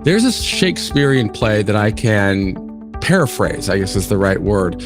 There's a Shakespearean play that I can paraphrase, I guess is the right word,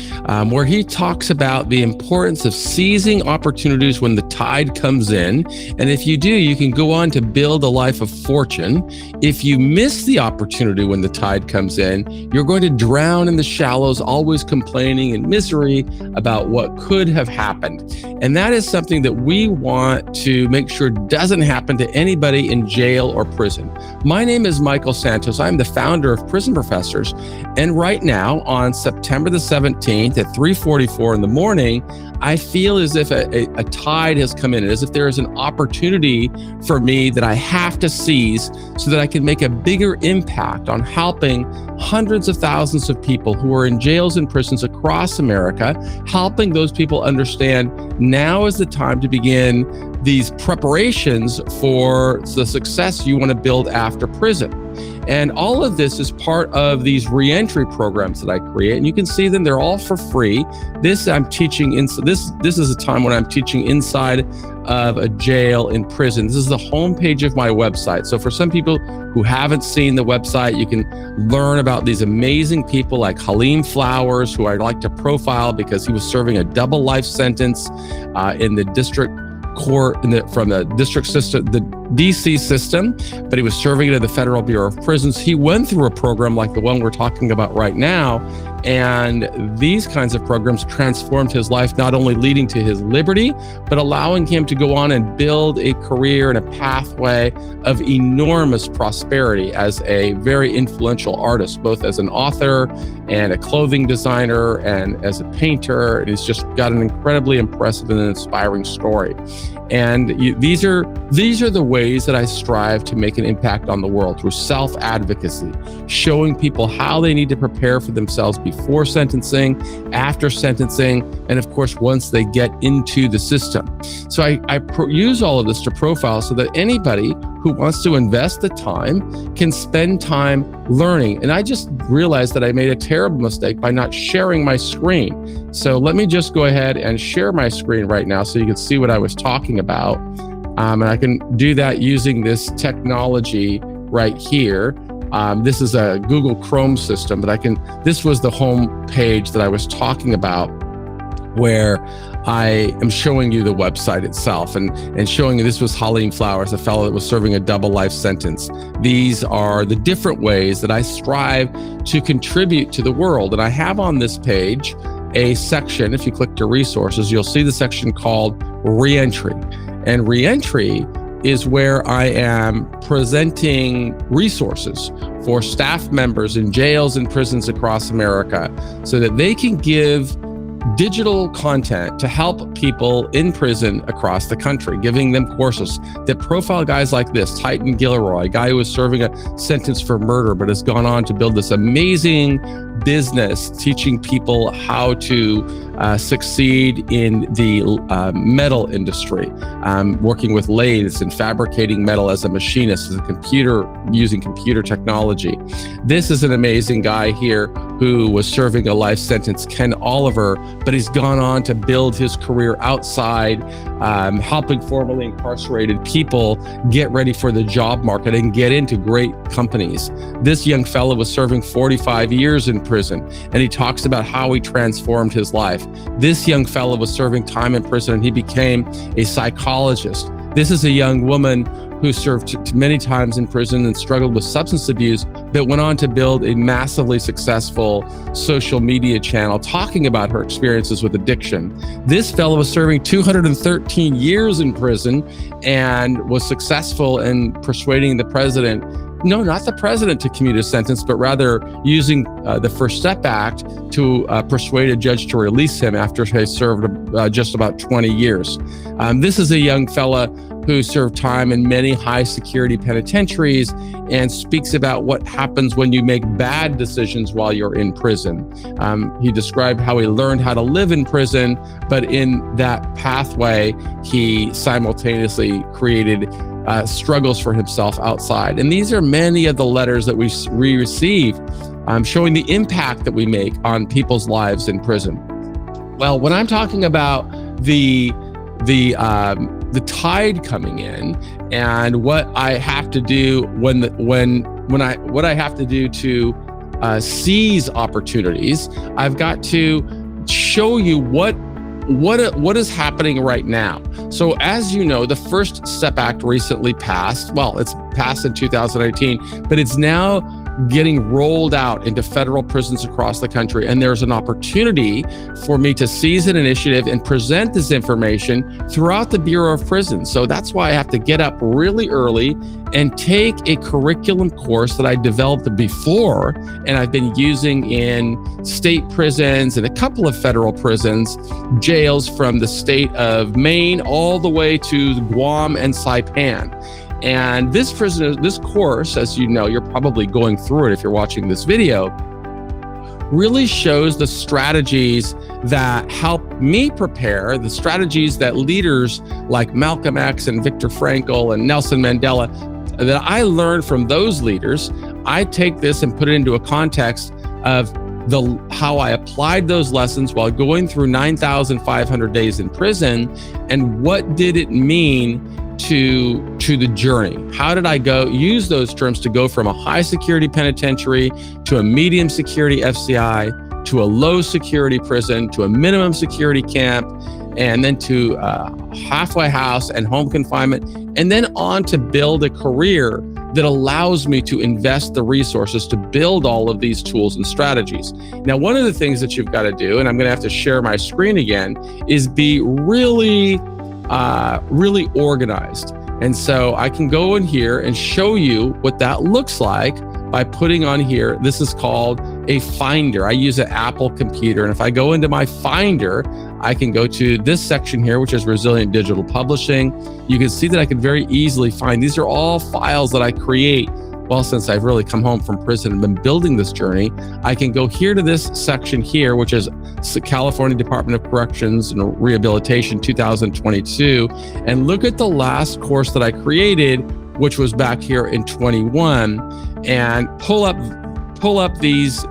where he talks about the importance of seizing opportunities when the tide comes in. And if you do, you can go on to build a life of fortune. If you miss the opportunity when the tide comes in, you're going to drown in the shallows, always complaining in misery about what could have happened. And that is something that we want to make sure doesn't happen to anybody in jail or prison. My name is Michael Santos. I'm the founder of Prison Professors. And right now, on September the 17th at 3:44 in the morning, I feel as if a tide has come in, as if there is an opportunity for me that I have to seize so that I can make a bigger impact on helping hundreds of thousands of people who are in jails and prisons across America, helping those people understand now is the time to begin these preparations for the success you want to build after prison. And all of this is part of these reentry programs that I create. And you can see them, they're all for free. This I'm teaching this is a time when I'm teaching inside of a jail in prison. This is the homepage of my website. So for some people who haven't seen the website, you can learn about these amazing people like Halim Flowers, who I'd like to profile because he was serving a double life sentence in the district court from the district system, the DC system, but he was serving it at the Federal Bureau of Prisons. He went through a program like the one we're talking about right now, and these kinds of programs transformed his life, not only leading to his liberty, but allowing him to go on and build a career and a pathway of enormous prosperity as a very influential artist, both as an author and a clothing designer and as a painter. And he's just got an incredibly impressive and inspiring story. And these are the ways that I strive to make an impact on the world, through self-advocacy, showing people how they need to prepare for themselves before sentencing, after sentencing, and of course, once they get into the system. So I use all of this to profile so that anybody who wants to invest the time can spend time learning. And I just realized that I made a terrible mistake by not sharing my screen. So let me just go ahead and share my screen right now so you can see what I was talking about. And I can do that using this technology right here. This is a Google Chrome system, but this was the home page that I was talking about, where I am showing you the website itself and showing you this was Halim Flowers, a fellow that was serving a double life sentence. These are the different ways that I strive to contribute to the world. And I have on this page a section, if you click to resources, you'll see the section called Reentry. And Reentry is where I am presenting resources for staff members in jails and prisons across America so that they can give digital content to help people in prison across the country, giving them courses that profile guys like this, Titan Gilroy, a guy who was serving a sentence for murder, but has gone on to build this amazing business teaching people how to succeed in the metal industry, working with lathes and fabricating metal as a machinist, using computer technology. This is an amazing guy here who was serving a life sentence, Ken Oliver, but he's gone on to build his career outside, helping formerly incarcerated people get ready for the job market and get into great companies. This young fellow was serving 45 years in prison, and he talks about how he transformed his life. This young fellow was serving time in prison, and he became a psychologist. This is a young woman who served many times in prison and struggled with substance abuse, but went on to build a massively successful social media channel talking about her experiences with addiction. This fellow was serving 213 years in prison and was successful in persuading the president, no, not the president to commute a sentence, but rather using the First Step Act to persuade a judge to release him after he served just about 20 years. This is a young fella who served time in many high security penitentiaries and speaks about what happens when you make bad decisions while you're in prison. He described how he learned how to live in prison, but in that pathway, he simultaneously created struggles for himself outside. And these are many of the letters that we receive showing the impact that we make on people's lives in prison. Well, when I'm talking about the the tide coming in, and what I have to do what I have to do to seize opportunities. I've got to show you what is happening right now. So as you know, the First Step Act recently passed. Well, it's passed in 2018, but it's now getting rolled out into federal prisons across the country. And there's an opportunity for me to seize an initiative and present this information throughout the Bureau of Prisons. So that's why I have to get up really early and take a curriculum course that I developed before, and I've been using in state prisons and a couple of federal prisons, jails from the state of Maine all the way to Guam and Saipan. And this course, as you know, you're probably going through it if you're watching this video, really shows the strategies that help me prepare, the strategies that leaders like Malcolm X and Viktor Frankl and Nelson Mandela, that I learned from those leaders. I take this and put it into a context of how I applied those lessons while going through 9,500 days in prison, and what did it mean to the journey. How did I use those terms to go from a high security penitentiary to a medium security FCI, to a low security prison, to a minimum security camp, and then to halfway house and home confinement, and then on to build a career that allows me to invest the resources to build all of these tools and strategies. Now, one of the things that you've got to do, and I'm going to have to share my screen again, is be really organized. And so I can go in here and show you what that looks like by putting on here. This is called a Finder. I use an Apple computer. And if I go into my Finder, I can go to this section here, which is Resilient Digital Publishing. You can see that I can very easily find, these are all files that I create. Well, since I've really come home from prison and been building this journey, I can go here to this section here, which is California Department of Corrections and Rehabilitation 2022, and look at the last course that I created, which was back here in 21, and pull up these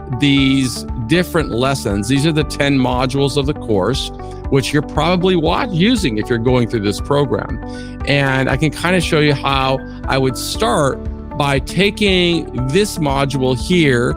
different lessons. These are the 10 modules of the course, which you're probably using if you're going through this program. And I can kind of show you how I would start by taking this module here,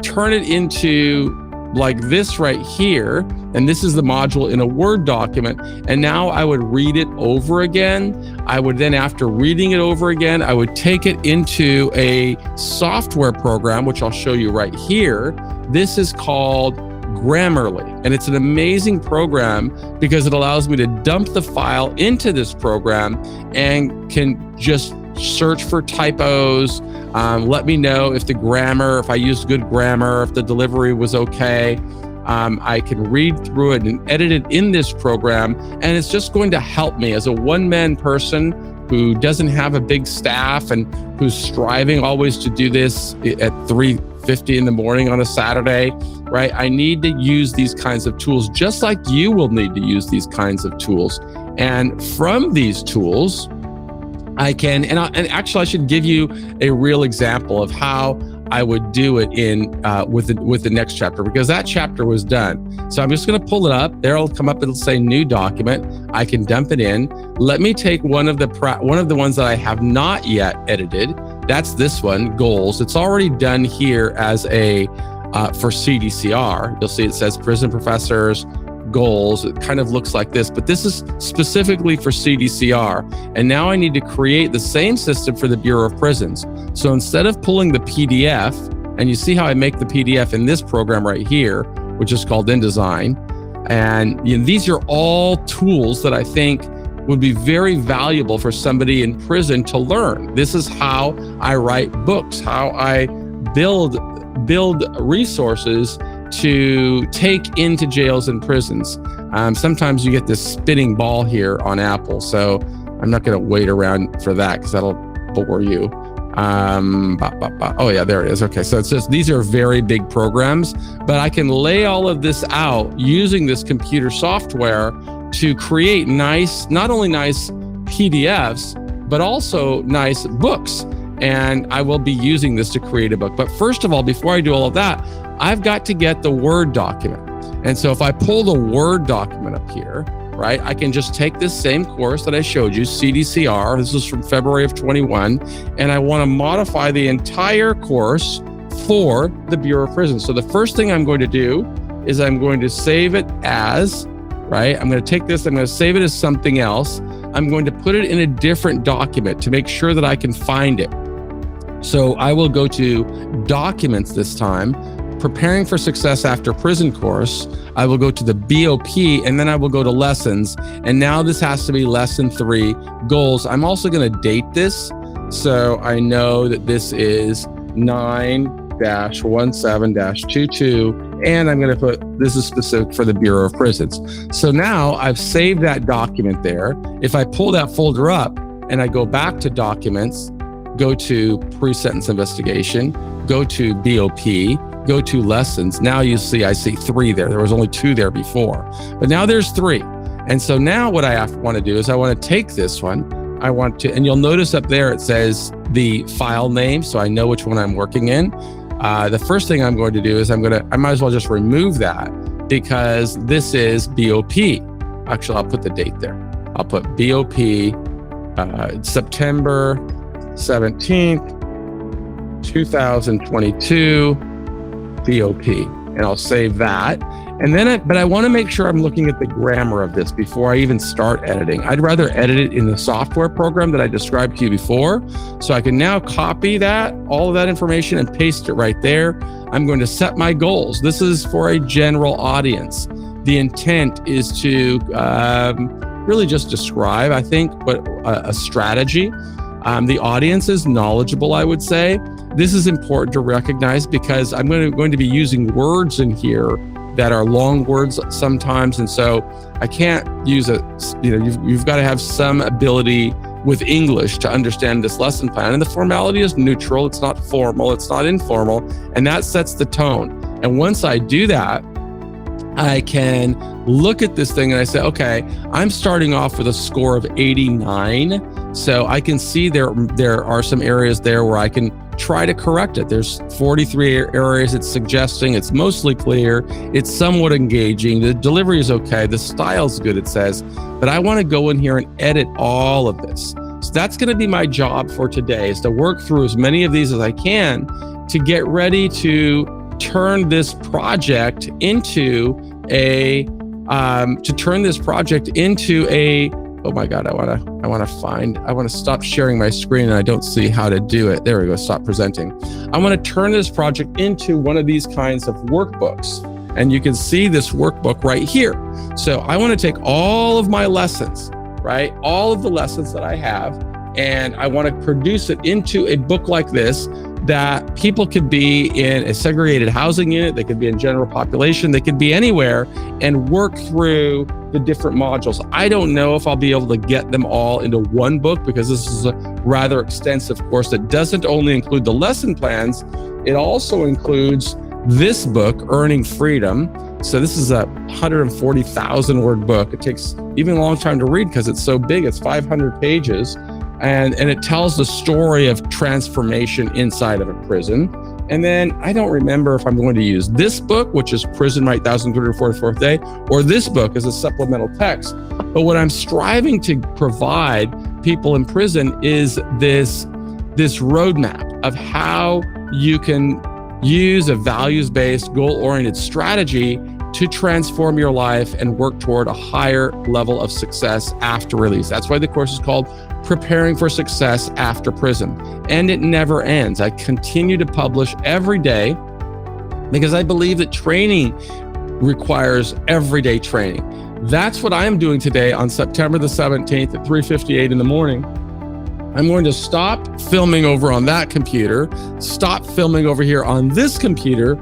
turn it into like this right here, and this is the module in a Word document, and now I would read it over again. I would then, after reading it over again, I would take it into a software program, which I'll show you right here. This is called Grammarly, and it's an amazing program because it allows me to dump the file into this program and can just search for typos, let me know if I used good grammar, if the delivery was okay. I can read through it and edit it in this program, and it's just going to help me as a one-man person who doesn't have a big staff and who's striving always to do this at 3:50 in the morning on a Saturday, right? I need to use these kinds of tools, just like you will need to use these kinds of tools. And from these tools, I can, and actually I should give you a real example of how I would do it in with the next chapter, because that chapter was done. So I'm just going to pull it up. There it'll come up. It'll say new document. I can dump it in. Let me take one of the ones that I have not yet edited. That's this one, goals. It's already done here as a for CDCR. You'll see it says prison professors goals. It kind of looks like this, but this is specifically for CDCR. And now I need to create the same system for the Bureau of Prisons. So instead of pulling the PDF, and you see how I make the PDF in this program right here, which is called InDesign. And these are all tools that I think would be very valuable for somebody in prison to learn. This is how I write books, how I build resources to take into jails and prisons. Sometimes you get this spinning ball here on Apple, so I'm not going to wait around for that because that'll bore you. Oh yeah, there it is. Okay, so it's just, these are very big programs, but I can lay all of this out using this computer software to create not only nice PDFs, but also nice books. And I will be using this to create a book. But first of all, before I do all of that, I've got to get the Word document. And so if I pull the Word document up here, right? I can just take this same course that I showed you, CDCR. This is from February of 21, and I want to modify the entire course for the Bureau of Prisons. So the first thing I'm going to do is I'm going to save it as, right? I'm going to take this, I'm going to save it as something else. I'm going to put it in a different document to make sure that I can find it. So I will go to Documents this time, Preparing for Success After Prison course. I will go to the BOP, and then I will go to Lessons. And now this has to be Lesson 3, Goals. I'm also going to date this, so I know that this is 9-17-22, and I'm going to put, this is specific for the Bureau of Prisons. So now I've saved that document there. If I pull that folder up and I go back to Documents, go to Pre-Sentence Investigation, go to BOP, go to Lessons. Now you see, I see 3 there. There was only 2 there before, but now there's 3. And so now what I want to do is I want to take this one. I want to, and you'll notice up there, it says the file name. So I know which one I'm working in. The first thing I'm going to do is I might as well just remove that, because this is BOP. Actually, I'll put the date there. I'll put BOP, September 17th, 2022, BOP, and I'll save that. And then, but I want to make sure I'm looking at the grammar of this before I even start editing. I'd rather edit it in the software program that I described to you before. So I can now copy that, all of that information, and paste it right there. I'm going to set my goals. This is for a general audience. The intent is to really just describe, I think, what a strategy. The audience is knowledgeable, I would say. This is important to recognize because I'm going to be using words in here that are long words sometimes. And so I can't use you've got to have some ability with English to understand this lesson plan. And the formality is neutral. It's not formal. It's not informal. And that sets the tone. And once I do that, I can look at this thing and I say, okay, I'm starting off with a score of 89. So I can see there are some areas there where I can try to correct it. There's 43 areas it's suggesting. It's mostly clear. It's somewhat engaging. The delivery is okay. The style's good, it says. But I want to go in here and edit all of this. So that's going to be my job for today, is to work through as many of these as I can to get ready to turn this project into a oh my God, I want to stop sharing my screen and I don't see how to do it. There we go, stop presenting. I want to turn this project into one of these kinds of workbooks. And you can see this workbook right here. So I want to take all of my lessons, right? All of the lessons that I have, and I want to produce it into a book like this that people could be in a segregated housing unit, they could be in general population, they could be anywhere, and work through the different modules. I don't know if I'll be able to get them all into one book, because this is a rather extensive course that doesn't only include the lesson plans, it also includes this book, Earning Freedom. So this is a 140,000 word book. It takes even a long time to read because it's so big. It's 500 pages. And it tells the story of transformation inside of a prison. And then I don't remember if I'm going to use this book, which is Prison My 1,344th Day, or this book as a supplemental text. But what I'm striving to provide people in prison is this roadmap of how you can use a values-based, goal-oriented strategy to transform your life and work toward a higher level of success after release. That's why the course is called Preparing for Success After Prison. And it never ends. I continue to publish every day because I believe that training requires everyday training. That's what I am doing today on September the 17th at 3:58 in the morning. I'm going to stop filming over on that computer, stop filming over here on this computer,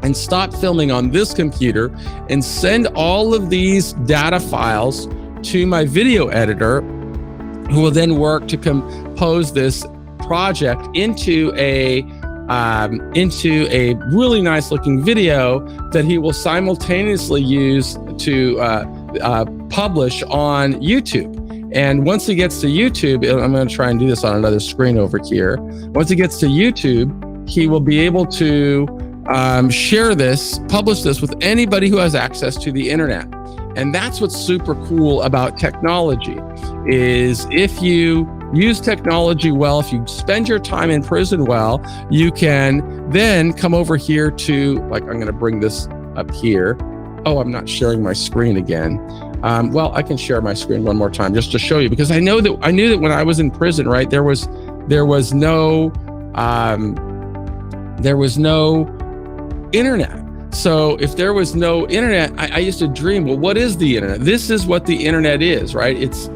and stop filming on this computer, and send all of these data files to my video editor, who will then work to compose this project into a really nice looking video that he will simultaneously use to publish on YouTube. And once he gets to YouTube, I'm going to try and do this on another screen over here. Once he gets to YouTube, he will be able to share this, publish this with anybody who has access to the internet. And that's what's super cool about technology, is if you use technology well, if you spend your time in prison well, you can then come over here to, like, I'm going to bring this up here. Oh, I'm not sharing my screen again. Well, I can share my screen one more time just to show you, because I knew that when I was in prison, right, there was no internet. So if there was no internet, I used to dream, well, what is the internet? This is what the internet is, right? It's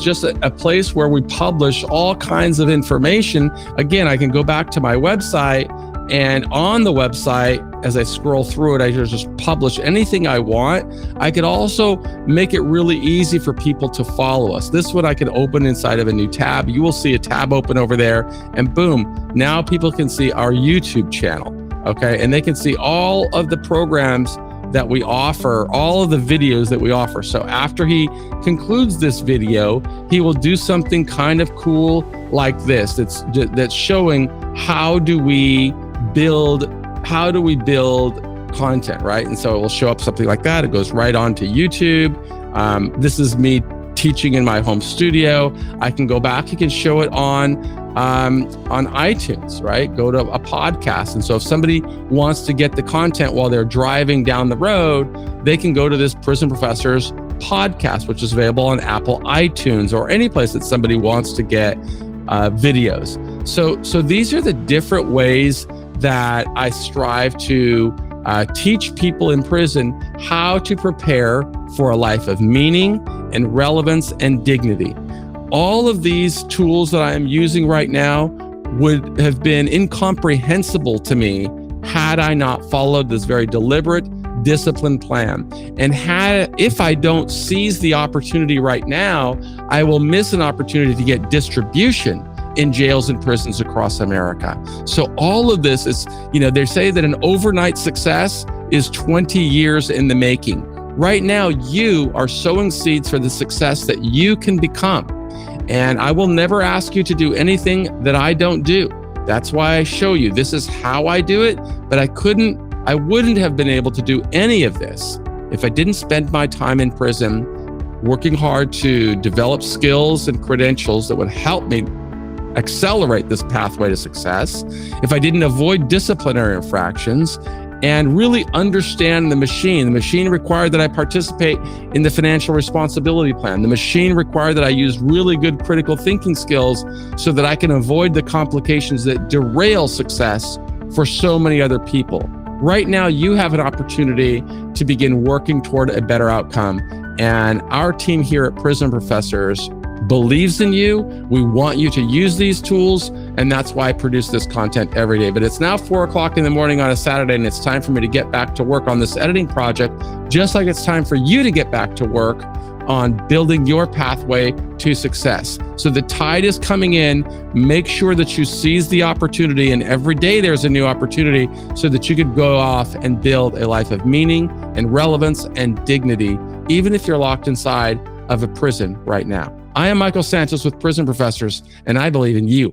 just a place where we publish all kinds of information. Again, I can go back to my website, and on the website, as I scroll through it, I just publish anything I want. I could also make it really easy for people to follow us. This one I can open inside of a new tab. You will see a tab open over there, and boom, now people can see our YouTube channel, okay? And they can see all of the programs that we offer, all of the videos that we offer. So after he concludes this video, he will do something kind of cool like this. That's showing how do we build content, right? And so it will show up something like that. It goes right on to YouTube. This is me teaching in my home studio. I can go back, you can show it on iTunes, right? Go to a podcast. And so if somebody wants to get the content while they're driving down the road, they can go to this Prison Professors podcast, which is available on Apple iTunes or any place that somebody wants to get videos. So these are the different ways that I strive to teach people in prison how to prepare for a life of meaning and relevance and dignity. All of these tools that I am using right now would have been incomprehensible to me had I not followed this very deliberate, disciplined plan. And if I don't seize the opportunity right now, I will miss an opportunity to get distribution in jails and prisons across America. So all of this is, they say that an overnight success is 20 years in the making. Right now, you are sowing seeds for the success that you can become. And I will never ask you to do anything that I don't do. That's why I show you. This is how I do it, but I wouldn't have been able to do any of this if I didn't spend my time in prison working hard to develop skills and credentials that would help me accelerate this pathway to success, if I didn't avoid disciplinary infractions and really understand the machine. The machine required that I participate in the financial responsibility plan. The machine required that I use really good critical thinking skills so that I can avoid the complications that derail success for so many other people. Right now, you have an opportunity to begin working toward a better outcome. And our team here at Prison Professors believes in you. We want you to use these tools, and that's why I produce this content every day. But it's now 4:00 in the morning on a Saturday, and it's time for me to get back to work on this editing project, just like it's time for you to get back to work on building your pathway to success. So the tide is coming in. Make sure that you seize the opportunity, and every day there's a new opportunity so that you could go off and build a life of meaning and relevance and dignity, even if you're locked inside of a prison right now. I am Michael Santos with Prison Professors, and I believe in you.